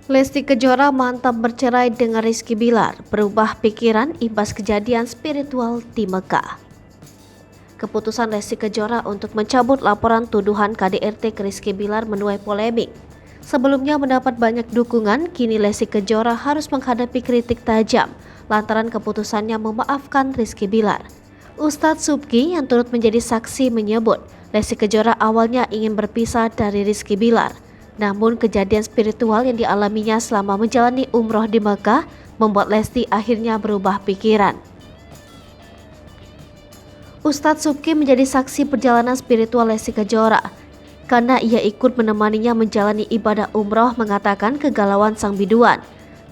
Lesti Kejora mantap bercerai dengan Rizky Bilar, berubah pikiran imbas kejadian spiritual di Mekah. Keputusan Lesti Kejora untuk mencabut laporan tuduhan KDRT ke Rizky Bilar menuai polemik. Sebelumnya mendapat banyak dukungan, kini Lesti Kejora harus menghadapi kritik tajam lantaran keputusannya memaafkan Rizky Bilar. Ustadz Subki yang turut menjadi saksi menyebut Lesti Kejora awalnya ingin berpisah dari Rizky Bilar. Namun kejadian spiritual yang dialaminya selama menjalani umroh di Mekah membuat Lesti akhirnya berubah pikiran. Ustadz Subki menjadi saksi perjalanan spiritual Lesti Kejora karena ia ikut menemaninya menjalani ibadah umroh, mengatakan kegalauan sang biduan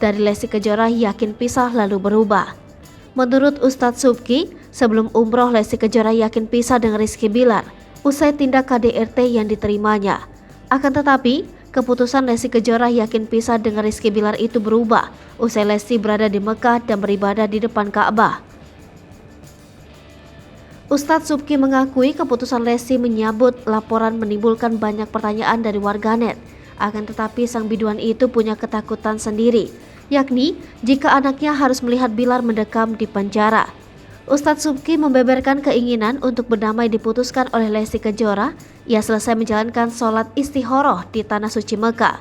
dari Lesti Kejora yakin pisah lalu berubah. Menurut Ustadz Subki, sebelum umroh Lesti Kejora yakin pisah dengan Rizky Bilar usai tindak KDRT yang diterimanya. Akan tetapi, keputusan Lesti Kejora yakin pisah dengan Rizky Bilar itu berubah usai Lesti berada di Mekah dan beribadah di depan Ka'bah. Ustadz Subki mengakui keputusan Lesti menyambut laporan menimbulkan banyak pertanyaan dari warganet. Akan tetapi sang biduan itu punya ketakutan sendiri, yakni jika anaknya harus melihat Bilar mendekam di penjara. Ustadz Subki membeberkan keinginan untuk berdamai diputuskan oleh Lesti Kejora. Ia selesai menjalankan sholat istikharah di Tanah Suci Mekah.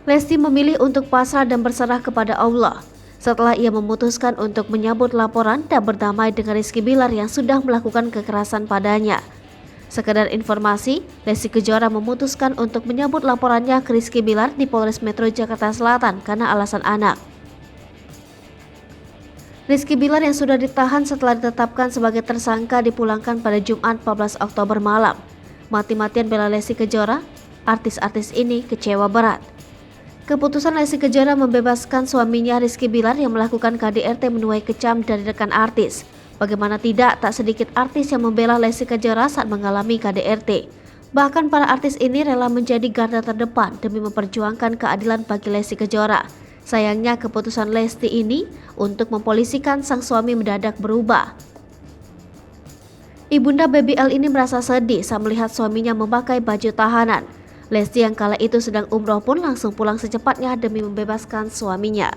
Lesti memilih untuk pasrah dan berserah kepada Allah setelah ia memutuskan untuk menyambut laporan dan berdamai dengan Rizky Bilar yang sudah melakukan kekerasan padanya. Sekedar informasi, Lesti Kejora memutuskan untuk menyambut laporannya ke Rizky Bilar di Polres Metro Jakarta Selatan karena alasan anak. Rizky Bilar yang sudah ditahan setelah ditetapkan sebagai tersangka dipulangkan pada Jumat 14 Oktober malam. Mati-matian bela Lesti Kejora, artis-artis ini kecewa berat. Keputusan Lesti Kejora membebaskan suaminya Rizky Bilar yang melakukan KDRT menuai kecam dari rekan artis. Bagaimana tidak, tak sedikit artis yang membela Lesti Kejora saat mengalami KDRT. Bahkan para artis ini rela menjadi garda terdepan demi memperjuangkan keadilan bagi Lesti Kejora. Sayangnya keputusan Lesti ini untuk mempolisikan sang suami mendadak berubah. Ibunda Baby L ini merasa sedih saat melihat suaminya memakai baju tahanan. Lesti yang kala itu sedang umroh pun langsung pulang secepatnya demi membebaskan suaminya.